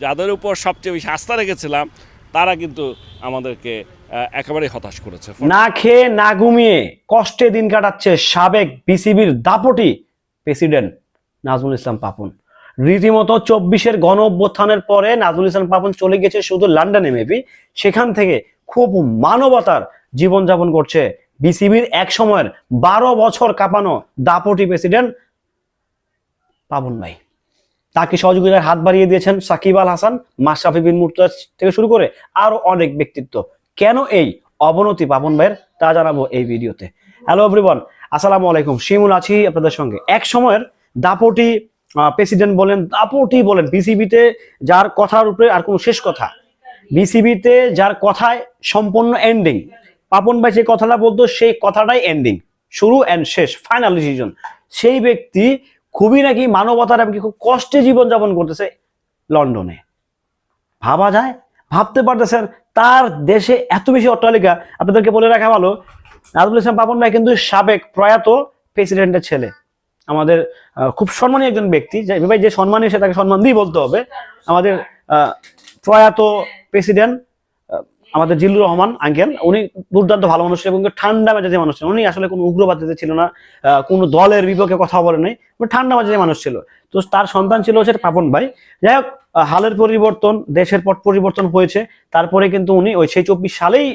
যাদের উপর সবচেয়ে বেশি আস্থা রেখেছিলাম তারা কিন্তু আমাদেরকে একেবারেই হতাশ করেছে। না খেয়ে না ঘুমিয়ে কষ্টে দিন কাটাচ্ছে সাবেক বিসিবির দাপটি প্রেসিডেন্ট নাজমুল ইসলাম পাপন। রীতিমতো 24-এর গণ অভ্যুত্থানের পরে নাজমুল ইসলাম পাপন চলে গেছে শুধু লন্ডনে, মেবি সেখান থেকে খুব মানবতার জীবনযাপন করছে বিসিবির এক সময়ের 12 বছর কাঁপানো দাপটি প্রেসিডেন্ট পাপন ভাই। তাকে সহযোগিতার হাত বাড়িয়ে দিয়েছেন সাকিব আল হাসান, মাশরাফি বিন মুর্তজা থেকে শুরু করে আরো অনেক ব্যক্তিত্ব। কেন এই অবনতি পাপন ভাইয়ের তা জানাবো এই ভিডিওতে। হ্যালো এভরিওয়ান, আসসালামু আলাইকুম, শিমুল আছি আপনাদের সঙ্গে। এক সময়ের দাপটি প্রেসিডেন্ট বলেন, দাপটি বলেন, বিসিবিতে যার কথার উপরে আর কোনো শেষ কথা, বিসিবিতে যার কথায় সম্পূর্ণ এন্ডিং, পাপন ভাই যে কথাটা বলতো সেই কথাটাই এন্ডিং, শুরু এন্ড শেষ, ফাইনাল ডিসিশন। সেই ব্যক্তি খুবই নাকি মানবতার এবং খুব কষ্টে জীবনযাপন করতেছে লন্ডনে। ভাবা যায়? ভাবতে পারতেছেন তার দেশে এত বেশি অট্টালিকা? আপনাদেরকে বলে রাখা ভালো, নাজমুল ইসলাম পাপন ভাই কিন্তু সাবেক প্রয়াত প্রেসিডেন্টের ছেলে, আমাদের খুব সম্মানীয় একজন ব্যক্তি। ভাই যে সম্মানীয় সে তাকে সম্মান দিয়ে বলতে হবে। আমাদের প্রয়াত প্রেসিডেন্ট আমাদের জিল্লুর রহমান আঙ্কেল, উনি দুর্দান্ত ভালো মানুষ এবং ঠান্ডা মেজাজের মানুষ ছিলেন। উনি আসলে কোনো উগ্রবাদীতে ছিল না, কোনো দলের বিপক্ষে কথা বলে নাই, ঠান্ডা মেজাজের মানুষ ছিল। তো তার সন্তান ছিল হচ্ছে পাপন ভাই। যাই হোক, হালের পরিবর্তন, দেশের পট পরিবর্তন হয়েছে, তারপরে কিন্তু উনি ওই সেই 24 সালেই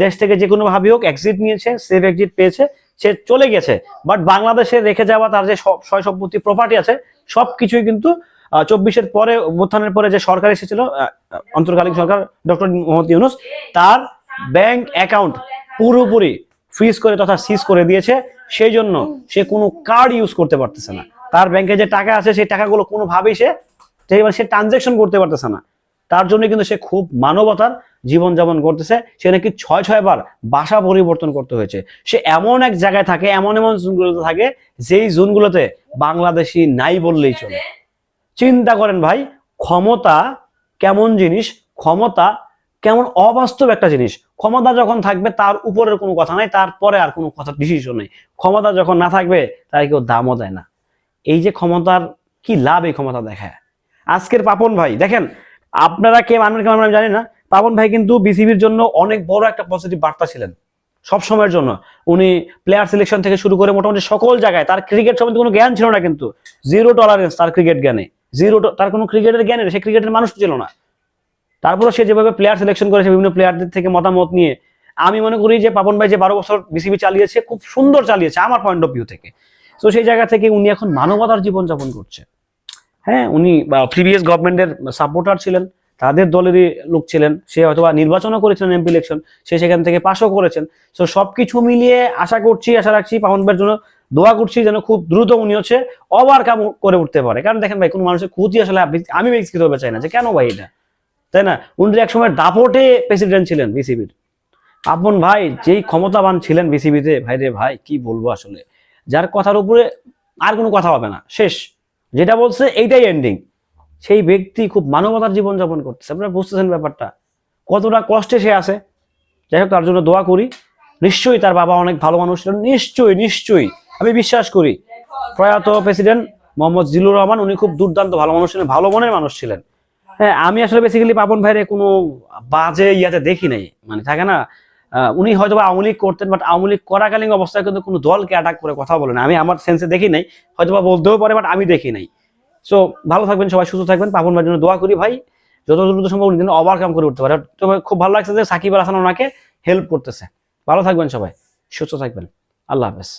দেশ থেকে যে কোনো ভাবে হোক এক্সিট নিয়েছে, সেফ এক্সিট পেয়েছে, সে চলে গেছে। বাট বাংলাদেশে রেখে যাওয়া তার যে সয় সম্পত্তি প্রপার্টি আছে সবকিছুই কিন্তু 24-এর পরে, অভ্যুত্থানের পরে যে সরকার এসেছিল, অন্তর্কালীন সরকার ডক্টর মোহাম্মদ ইউনূস, তার ব্যাংক অ্যাকাউন্ট পুরোপুরি ফ্রিজ করে তথা সিজ করে দিয়েছে। সেই জন্য সে কোনো কার্ড ইউজ করতে পারতেছে না। তার ব্যাংকে যে টাকা আছে সেই টাকাগুলো কোনোভাবেই সে ট্রানজাকশন করতে পারতেছে না। তার জন্য কিন্তু সে খুব মানবতার জীবনযাপন করতেছে। সে নাকি 6 বার বাসা পরিবর্তন করতে হয়েছে। সে এমন এক জায়গায় থাকে, এমন জোনগুলোতে থাকে যেই জোনগুলোতে বাংলাদেশি নাই বললেই চলে। চিন্তা করেন ভাই, ক্ষমতা কেমন জিনিস, ক্ষমতা কেমন অবাস্তব একটা জিনিস। ক্ষমতা যখন থাকবে তার উপরের কোনো কথা নাই, তারপরে আর কোনো কথা ডিসিশন নেই। ক্ষমতা যখন না থাকবে তার কেউ দামও দেয় না। এই যে ক্ষমতার কি লাভ, এই ক্ষমতা দেখায়। আজকের পাপন ভাই দেখেন, আপনারা কে মানবেন কেমন আমি জানি না, পাপন ভাই কিন্তু বিসিবির জন্য অনেক বড় একটা পজিটিভ বার্তা ছিলেন সব সময়ের জন্য। উনি প্লেয়ার সিলেকশন থেকে শুরু করে মোটামুটি সকল জায়গায়, তার ক্রিকেট সম্বন্ধে কোনো জ্ঞান ছিল না, কিন্তু জিরো টলারেন্স তার ক্রিকেট জ্ঞানে, তার কোনো ক্রিকেটের জ্ঞানে, সে ক্রিকেটের মানুষ ছিল না। তারপরে সে যেভাবে প্লেয়ার সিলেকশন করেছে, বিভিন্ন প্লেয়ারদের থেকে মতামত নিয়ে, আমি মনে করি যে পাপন ভাই যে 12 বছর বিসিবি চালিয়েছে খুব সুন্দর চালিয়েছে আমার পয়েন্ট অফ ভিউ থেকে। তো সেই জায়গা থেকে উনি এখন মানবতার জীবনযাপন করছে। হ্যাঁ, উনি প্রিভিয়াস গভর্নমেন্টের সাপোর্টার ছিলেন, তাদের দলেরই লোক ছিলেন, সে হয়তোবা নির্বাচনও করেছিলেন, এমপি ইলেকশন, সে সেখান থেকে পাসও করেছেন। তো সবকিছু মিলিয়ে আশা রাখছি পাপন ভাইয়ের জন্য দোয়া করছি যেন খুব দ্রুত উনি হচ্ছে ওভারকাম করে উঠতে পারে। কারণ দেখেন ভাই, কোনো মানুষের ক্ষতি আসলে আমি ব্যক্তিগত ভাবে চাই না, যে কেন ভাই এটা, তাই না? উনি এক সময় দাপটে প্রেসিডেন্ট ছিলেন বিসিবির। পাপন ভাই যেই ক্ষমতাবান ছিলেন বিসিবিতে, ভাই রে ভাই কি বলবো আসলে, যার কথার উপরে আর কোনো কথা হবে না, শেষ, যেটা বলছে এইটাই এন্ডিং। সেই ব্যক্তি খুব মানবতার জীবনযাপন করতেছে। আপনারা বুঝতেছেন ব্যাপারটা, কতটা কষ্টে সে আছে। যাই হোক, তার জন্য দোয়া করি। নিশ্চয়ই তার বাবা অনেক ভালো মানুষ ছিলেন, নিশ্চয়ই আমি বিশ্বাস করি প্রয়াত প্রেসিডেন্ট মোহাম্মদ জিল্লুর রহমান, উনি খুব দুর্দান্ত ভালো মানুষ ছিলেন, ভালো মনের মানুষ ছিলেন। হ্যাঁ, আমি আসলে বেসিক্যালি পাপন ভাইয়ের কোনো বাজে ইয়াতে দেখি নাই, মানে থাকে না, উনি হয়তো আওয়ামী লীগ করতেন, বাট আওয়ামী লীগ করাকালীন অবস্থায় কিন্তু কোনো দলকে অ্যাটাক করে কথা বলে না, আমি আমার সেন্সে দেখি নাই, হয়তোবা বলতেও পারে, বাট আমি দেখি নাই। সো ভালো থাকবেন সবাই, সুস্থ থাকবেন। পাপন ভাইয়ের জন্য দোয়া করি ভাই, যত দ্রুত সম্ভব উনি যেন ওভারকাম করে উঠতে পারে। তো খুব ভালো লাগছে যে সাকিব আল হাসান ওনাকে হেল্প করতেছে। ভালো থাকবেন সবাই, সুস্থ থাকবেন, আল্লাহ হাফেজ।